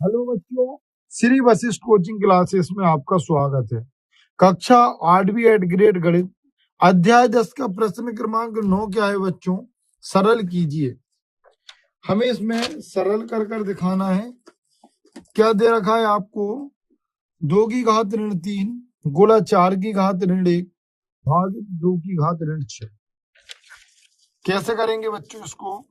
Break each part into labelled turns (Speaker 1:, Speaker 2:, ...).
Speaker 1: Hello बच्चों, Shri Vashishtha coaching classes में आपका स्वागत है। कक्षा 8वीं एड ग्रेड गणित अध्याय 10 का प्रश्न क्रमांक 9 क्या है बच्चों? सरल कीजिए। हमें इसमें सरल कर कर दिखाना है। क्या दे रखा है आपको? 2 की घात ऋण 3 गुणा 4 की घात ऋण 1 भागित 2 की घात ऋण 6। कैसे करेंगे बच्चों इसको?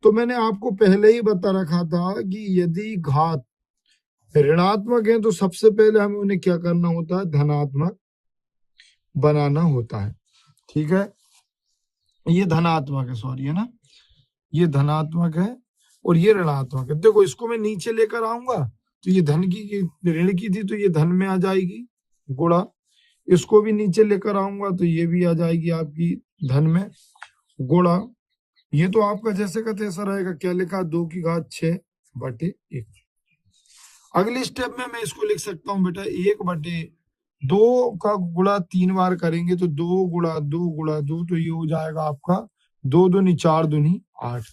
Speaker 1: तो मैंने आपको पहले ही बता रखा था कि यदि घात ऋणात्मक है तो सबसे पहले हमें उन्हें क्या करना होता है? धनात्मक बनाना होता है। ठीक है, ये धनात्मक है, सॉरी है ना, ये धनात्मक है और ये ऋणात्मक है। देखो इसको मैं नीचे लेकर आऊंगा तो ये धन की ऋण की थी तो ये धन में आ जाएगी गुणा, इसको भी नीचे लेकर आऊंगा तो ये भी आ जाएगी आपकी धन में गुणा। ये तो आपका जैसे का तैसा रहेगा। क्या लिखा? 2 की घात 6/1। अगली स्टेप में मैं इसको लिख सकता हूँ बेटा 1/2 का गुणा 3 बार करेंगे तो 2 गुणा 2 गुणा 2, तो ये हो जाएगा आपका 2 दूनी 4 दूनी 8,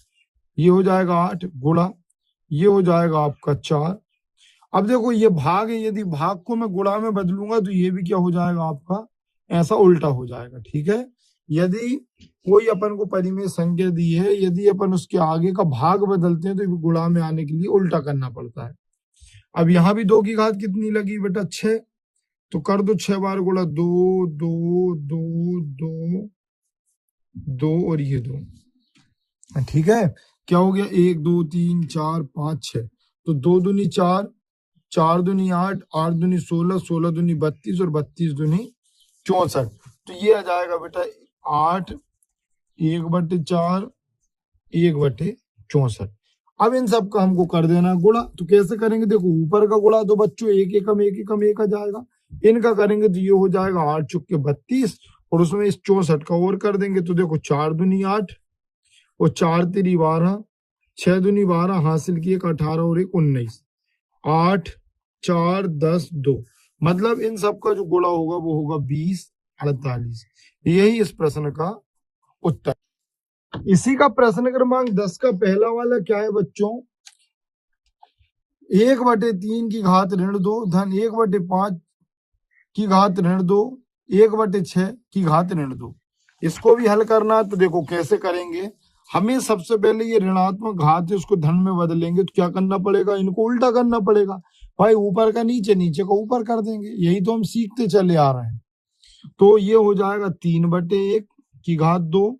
Speaker 1: ये हो जाएगा 8 गुणा, ये हो जाएगा आपका 4। अब देखो ये भाग है, यदि भाग को मैं गुणा में बदलूंगा तो ये भी क्या हो जाएगा आपका? ऐसा उल्टा हो जाएगा। ठीक है, यदि कोई अपन को परिमेय संख्या दी है, यदि अपन उसके आगे का भाग बदलते हैं तो गुणा में आने के लिए उल्टा करना पड़ता है। अब यहां भी 2 की घात कितनी लगी बेटा? 6, तो कर दो 6 बार गुणा 2 2 2 2 2 और ये 2। ठीक है, क्या हो गया? 1 2 3 4 5 6, तो 2 दूनी 4, 4 दूनी 8, 8 दूनी 16, 16 दूनी 32 और 32 दूनी 64, तो ये आ जाएगा बेटा 8 1/4 1/64। अब इन सब का हमको कर देना गुणा, तो कैसे करेंगे? देखो ऊपर का गुणा तो बच्चों एक एकम एक एकम एक आ जाएगा, इनका करेंगे तो ये हो जाएगा 8 चुके 32 और उसमें इस 64 का और कर देंगे तो देखो 4 दूनी 8 और 4 तिरी 12, 6 दूनी 12 हासिल की 18 और 1 19, 8 4 10 2, मतलब इन सब का जो गुणा होगा वो होगा 20 48। यही इस प्रश्न का उत्तर। इसी का प्रश्न क्रमांक 10 का पहला वाला क्या है बच्चों? 1/3 की घात ऋण 2 धन 1/5 की घात ऋण 2 1/6 की घात ऋण 2। इसको भी हल करना है तो देखो कैसे करेंगे। हमें सबसे पहले ये ऋणात्मक घात है उसको धन में बदलेंगे तो क्या करना पड़ेगा? इनको उल्टा करना पड़ेगा भाई, ऊपर का नीचे नीचे का ऊपर कर देंगे, यही तो हम सीखते चले आ रहे हैं। तो ये हो जाएगा 3/1 की घात 2,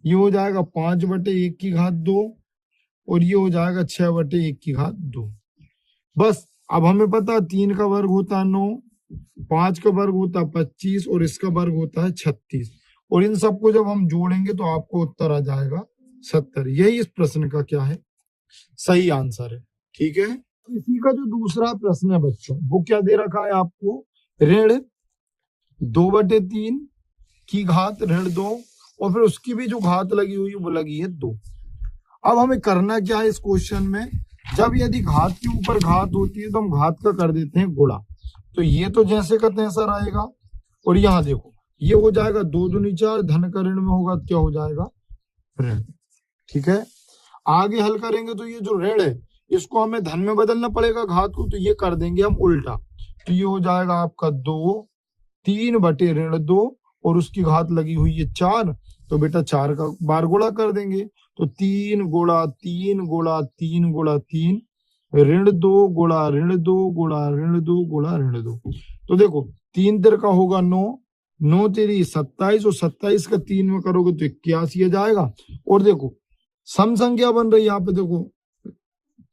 Speaker 1: ये हो जाएगा 5/1 की घात 2 और ये हो जाएगा 6/1 की घात 2। बस अब हमें पता है 3 का वर्ग होता है 9, 5 का वर्ग होता है 25 और इसका वर्ग होता है 36, और इन सबको जब हम जोड़ेंगे तो आपको उत्तर आ जाएगा 70। यही इस प्रश्न का क्या है? सही आंसर है। ठीक है, इसी का जो दूसरा प्रश्न है बच्चों वो क्या दे रखा है आपको? ऋण 2/3 की घात ऋण 2 और फिर उसकी भी जो घात लगी हुई है वो लगी है 2। अब हमें करना क्या है इस क्वेश्चन में? जब यदि घात के ऊपर घात होती है तो हम घात का कर देते हैं गुणा, तो ये तो जैसे का तैसा रहेगा और यहाँ देखो ये हो जाएगा 2 दूनी 4, धन का ऋण में होगा क्या हो जाएगा? ऋण। ठीक है, आगे हल करेंगे तो ये जो ऋण है इसको हमें धन में बदलना पड़ेगा घात को, तो ये कर देंगे हम उल्टा, तो ये हो जाएगा आपका 2 3/2 और उसकी घात लगी हुई है 4, तो बेटा 4 का बार गुणा कर देंगे तो 3 गुणा 3 गुणा 3 गुणा 3 ऋण 2 गुणा ऋण 2 गुणा ऋण 2 गुणा ऋण 2। तो देखो 3 तिर का होगा 9, 9 तेरी 27 और 27 का 3 में करोगे तो 81 आ जाएगा। और देखो सम संख्या बन रही है यहाँ पे, देखो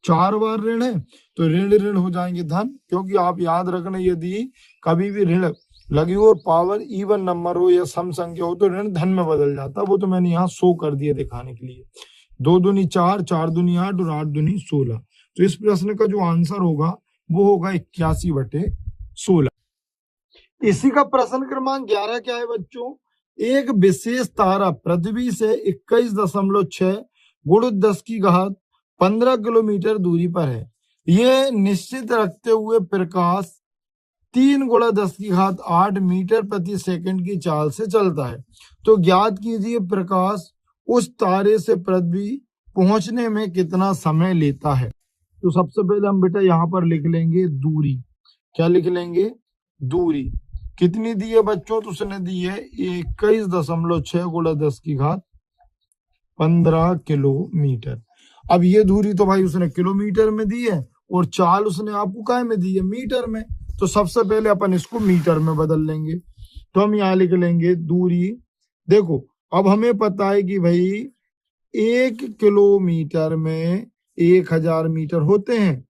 Speaker 1: 4 बार ऋण है तो ऋण ऋण हो जाएंगे धन, क्योंकि आप याद रखना यदि कभी भी ऋण लगी हो और पावर इवन नंबर हो या सम संख्या हो तो ऋण धन में बदल जाता है, वो तो मैंने यहाँ 100 कर दिया दिखाने के लिए। 2 दूनी 4, 4 दूनी 8 और 8 दूनी 16, तो इस प्रश्न का जो आंसर होगा वो होगा 81/16। इसी का प्रश्न क्रमांक 11 क्या है बच्चों? एक विशेष तारा पृथ्वी से 21.6 गुणित 10 की घात 15 किलोमीटर दूरी पर है। यह निश्चित रखते हुए प्रकाश 3 गुणा 10 की घात 8 मीटर प्रति सेकंड की चाल से चलता है। तो ज्ञात कीजिए प्रकाश उस तारे से पृथ्वी पहुंचने में कितना समय लेता है। तो सबसे पहले हम बेटा यहाँ पर लिख लेंगे दूरी। क्या लिख लेंगे? दूरी। कितनी दी है बच्चों? तो उसने दी है 21.6 गुणा 10 की घात 15 किलोमीटर। अब ये दूरी तो भाई उसने किलोमीटर में दी है और चाल उसने आपको काय में दी है? मीटर में। तो सबसे पहले अपन इसको मीटर में बदल लेंगे। तो हम यहाँ लिख लेंगे दूरी। देखो अब हमें पता है कि भाई 1 किलोमीटर में 1000 मीटर होते हैं।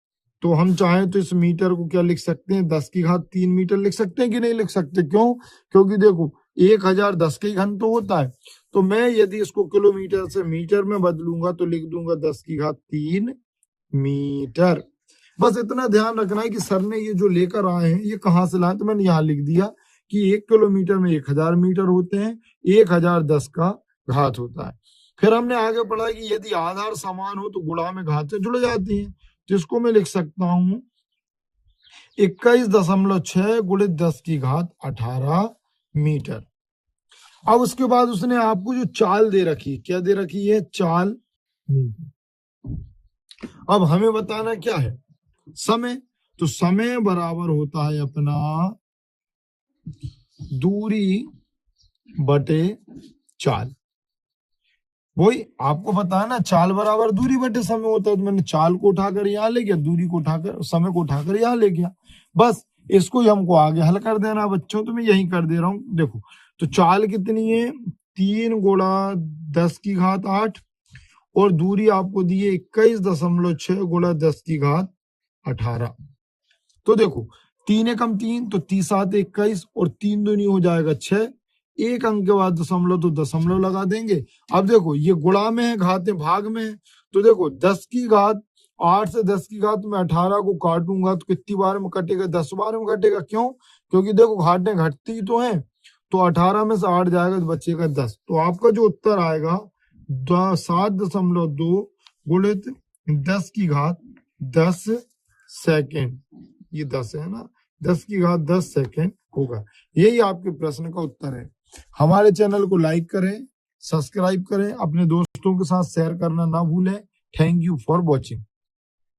Speaker 1: तो हम चाहें तो इस मीटर को क्या लिख सकते हैं? 10 की घात 3 मीटर लिख सकते हैं कि नहीं लिख सकते? क्यों? क्योंकि देखो 1000 10 के घन तो होता है। तो मैं यदि इसको किलोमीटर से मीटर में बदलूंगा तो लिख दूंगा 10 की घात 3 मीटर। बस इतना ध्यान रखना है कि सर ने ये जो लेकर आए हैं ये कहाँ से लाए, तो मैंने यहाँ लिख दिया कि 1 किलोमीटर में 1000 मीटर होते हैं, 1000 10 का घात होता है। फिर हमने आगे पढ़ा कि यदि आधार समान हो तो गुणा में घातें जुड़ जाती हैं। तो इसको मैं लिख सकता हूं 21.6 गुणित 10 की घात 18 मीटर। अब उसके बाद उसने आपको जो चाल दे रखी, क्या दे रखी है? चाल मीटर। अब हमें बताना क्या है? समय। तो समय बराबर होता है अपना दूरी बटे चाल। वही आपको पता है ना, चाल बराबर दूरी बटे समय होता है। तो मैंने चाल को उठाकर यहाँ ले गया, दूरी को उठाकर, समय को उठाकर यहाँ ले गया। बस इसको ही हमको आगे हल कर देना बच्चों। तो मैं यही कर दे रहा हूं। देखो तो चाल कितनी है? 3 गुणा 10 की घात 8 और दूरी आपको दी है 21.6 गुणा 10 की घात 18। तो देखो 3 एकम 3 तो 3 7 21 और 3 दूनी हो जाएगा 6। एक अंक के बाद दशमलव तो दशमलव लगा देंगे। अब देखो ये गुणा में है, घातें भाग में है। तो देखो 10 की घात 8 से 10 की घात में 18 को काटूंगा तो कितनी बार में कटेगा? 10 बार में कटेगा। क्यों? क्योंकि देखो घाटें घटती तो हैं। तो 18 में से 8 जाएगा तो बचेगा 10। तो आपका जो उत्तर आएगा 7.2 गुणित 10 की घात 10 सेकेंड। ये 10 है ना, 10 की घात 10 सेकेंड होगा। यही आपके प्रश्न का उत्तर है। हमारे चैनल को लाइक करें, सब्सक्राइब करें, अपने दोस्तों के साथ शेयर करना ना भूलें। Thank you for watching.